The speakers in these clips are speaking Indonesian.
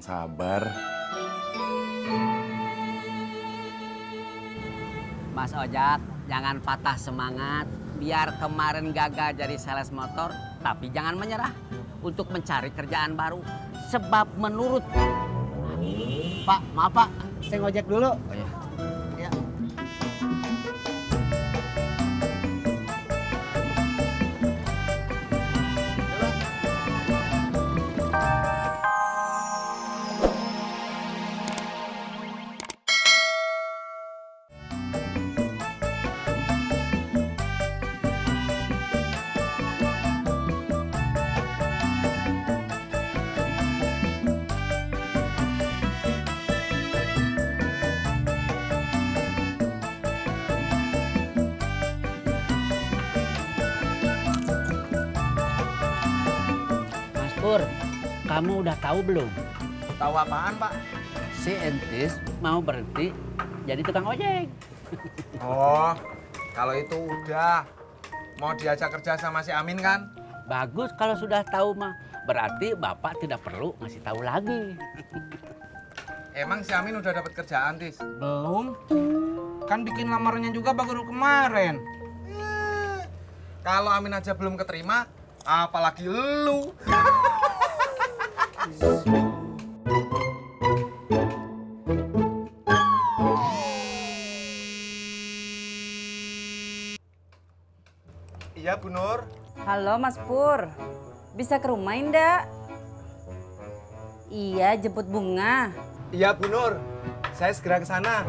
yang sabar. Mas Ojak, jangan patah semangat. Biar kemarin gagal jadi sales motor, tapi jangan menyerah untuk mencari kerjaan baru. Sebab menurut... Pak, maaf Pak, saya ngojek dulu. Oh ya. Ya. Mas Pur, kamu udah tahu belum? Tahu apaan Pak? Si Entis mau berhenti jadi tukang ojek. Oh, kalau itu udah mau diajak kerja sama si Amin kan? Bagus kalau sudah tahu mah. Berarti Bapak tidak perlu ngasih tahu lagi. Emang si Amin udah dapat kerjaan, Tis? Belum. Kan bikin lamarannya juga baru kemarin. Kalau Amin aja belum keterima, apalagi lu. Iya, Bu Nur. Halo Mas Pur, bisa ke rumah enggak? Iya, jemput bunga. Iya, Bu Nur. Saya segera ke sana.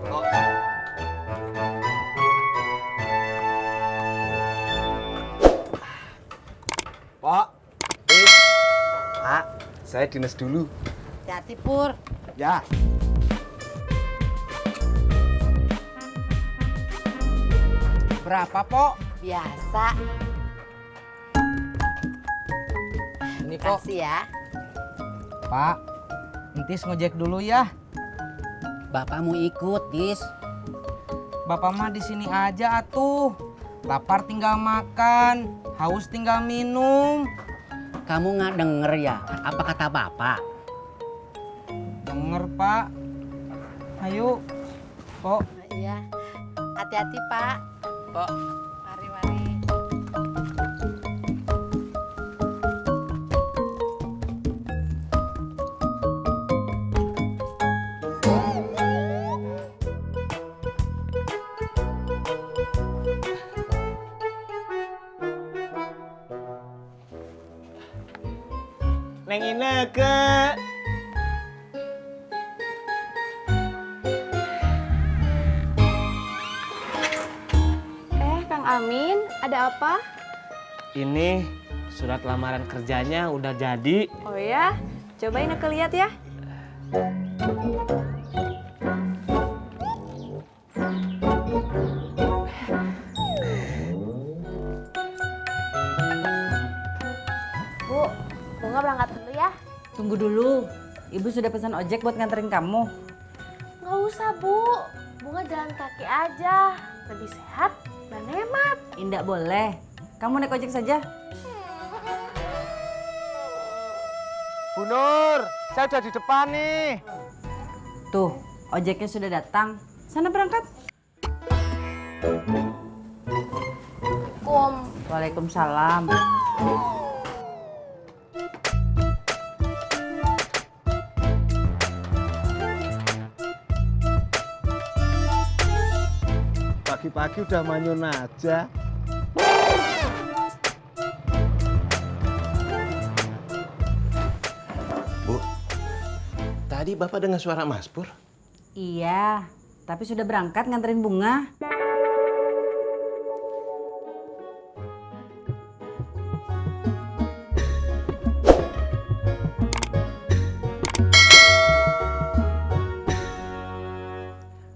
Oh. Pak, Pak, saya dinas dulu. Hati Pur. Ya. Berapa, Pok? Biasa. Ini, Pok. Kasih ya. Pak, Entis ngojek dulu ya. Bapak mau ikut, Tis. Bapak mah di sini aja atuh. Lapar tinggal makan, haus tinggal minum. Kamu nggak denger ya apa kata Bapak? Denger, Pak. Ayo, Pok. Iya. Hati-hati Pak. Kok Mari. Neng Ineke. Kang Amin, ada apa? Ini surat lamaran kerjanya udah jadi. Oh ya, cobain aku lihat ya. Bu, Bunga berangkat dulu ya. Tunggu dulu. Ibu sudah pesan ojek buat nganterin kamu. Nggak usah, Bu. Bunga jalan kaki aja. Lebih sehat dan hemat. Indah boleh. Kamu naik ojek saja. Bu Nur, saya udah di depan nih. Tuh, ojeknya sudah datang. Sana berangkat. Waalaikumsalam. Pagi-pagi udah manyun aja. Bu, tadi Bapak dengar suara Mas Pur? Iya, tapi sudah berangkat nganterin bunga.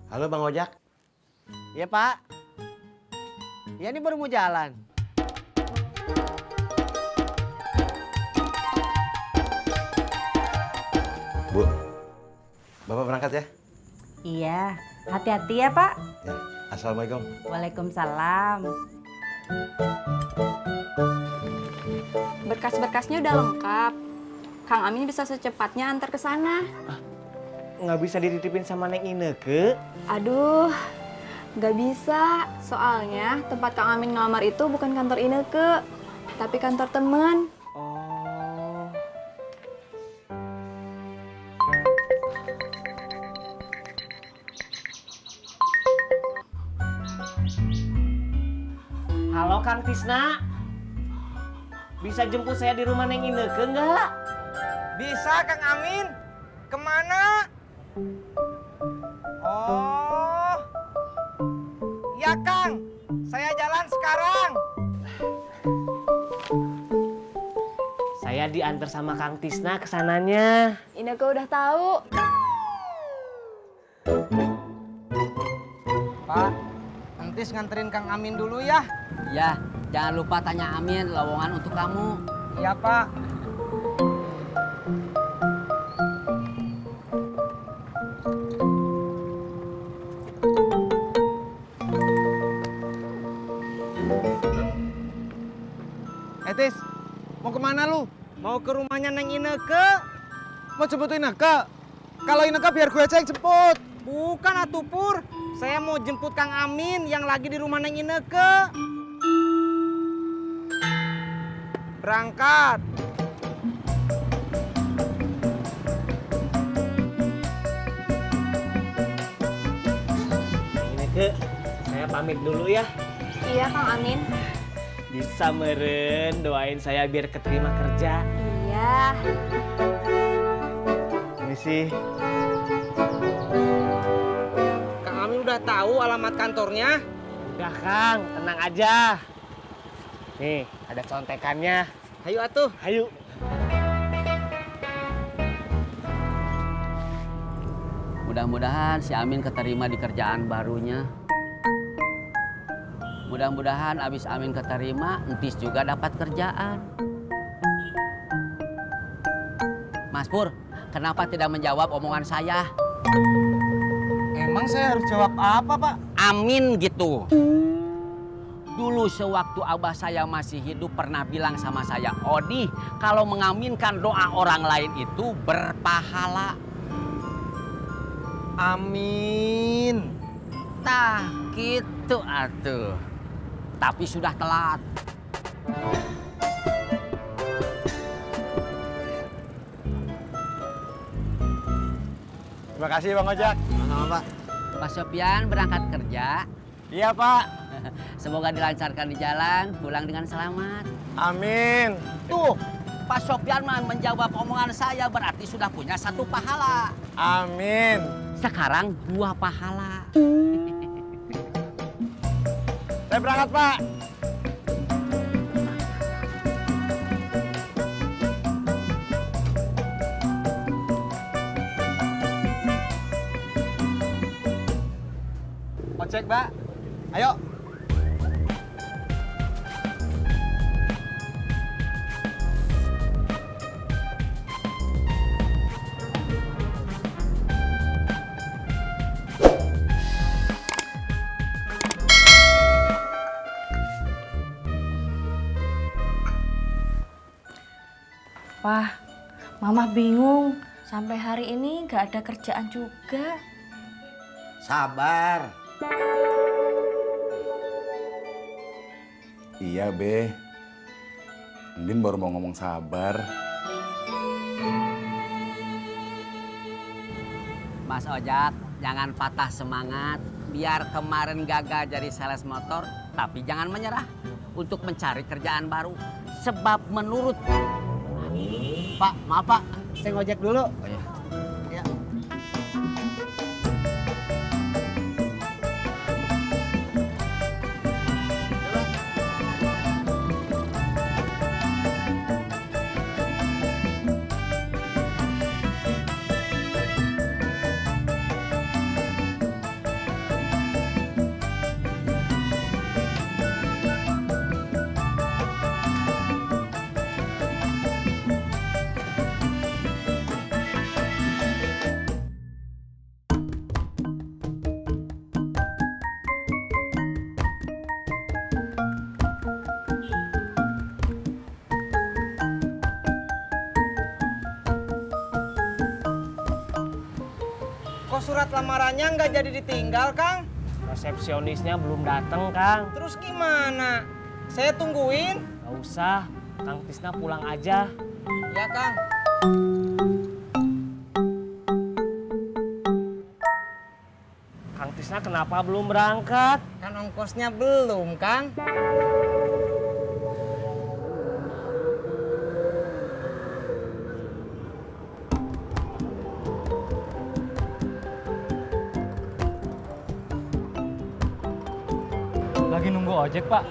Halo Bang Ojak. Iya, Pak. Ya ini baru mau jalan. Bu, Bapak berangkat ya? Iya, hati-hati ya Pak. Ya. Assalamualaikum. Waalaikumsalam. Berkas-berkasnya udah lengkap. Kang Amin bisa secepatnya antar ke sana. Nggak bisa dititipin sama Neng Ineke? Aduh, nggak bisa. Soalnya tempat Kang Amin ngelamar itu bukan kantor Ineke, tapi kantor teman. Oh. Halo Kang Tisna. Bisa jemput saya di rumah Neng Ineke nggak? Bisa Kang Amin. Kemana? Oh. Ya Kang, saya jalan sekarang. Saya diantar sama Kang Tisna ke sananya. Ineke udah tahu. Pak, entis nganterin Kang Amin dulu ya. Ya, jangan lupa tanya Amin lowongan untuk kamu. Iya Pak. Tis, mau kemana lu? Mau ke rumahnya Neng Ineke. Mau jemput Ineke? Kalau Ineke biar gue aja yang jemput. Bukan atuh Pur. Saya mau jemput Kang Amin yang lagi di rumah Neng Ineke. Berangkat. Ineke, saya pamit dulu ya. Iya, Kang Amin. Bisa meren, doain saya biar keterima kerja. Iya. Ini sih. Kang Amin udah tahu alamat kantornya? Udah Kang, tenang aja. Nih, ada contekannya. Ayo atuh. Ayo. Mudah-mudahan si Amin keterima di kerjaan barunya. Mudah-mudahan abis Amin keterima, Entis juga dapat kerjaan. Mas Pur, kenapa tidak menjawab omongan saya? Emang saya harus jawab apa, Pak? Amin gitu. Dulu sewaktu abah saya masih hidup pernah bilang sama saya, Odi, kalau mengaminkan doa orang lain itu berpahala. Amin. Tah, gitu atuh. Tapi sudah telat. Terima kasih Bang Ojak. Sama Pak. Pak Sopian berangkat kerja. Iya, Pak. Semoga dilancarkan di jalan, pulang dengan selamat. Amin. Tuh, Pak Sopian menjawab omongan saya berarti sudah punya 1 pahala. Amin. Sekarang 2 pahala. Saya berangkat, Pak. Ojek, Mbak. Ayo. Wah, Mama bingung. Sampai hari ini gak ada kerjaan juga. Sabar. Iya, Be. Ndin baru mau ngomong sabar. Mas Ojak, jangan patah semangat. Biar kemarin gagal jadi sales motor, tapi jangan menyerah untuk mencari kerjaan baru. Sebab menurut... Pak, maaf Pak. Saya ngojek dulu. Oh, iya. Ya. Kok surat lamarannya nggak jadi ditinggal, Kang? Resepsionisnya belum datang, Kang. Terus gimana? Saya tungguin. Gak usah, Kang Tisna pulang aja. Ya, Kang. Kang Tisna kenapa belum berangkat? Kan ongkosnya belum, Kang. Lagi nunggu ojek, Pak.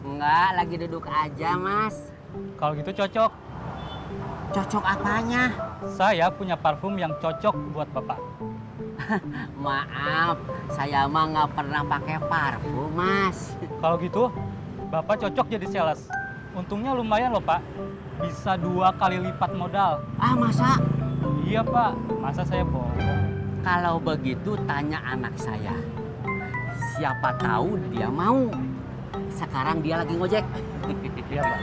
Enggak, lagi duduk aja, Mas. Kalau gitu cocok. Cocok apanya? Saya punya parfum yang cocok buat Bapak. Maaf, saya mah nggak pernah pakai parfum, Mas. Kalau gitu, Bapak cocok jadi sales. Untungnya lumayan loh, Pak. Bisa 2 kali lipat modal. Ah, masa? Iya, Pak. Masa saya bohong? Kalau begitu tanya anak saya. Siapa tahu dia mau. Sekarang dia lagi ngojek. Iya, Pak.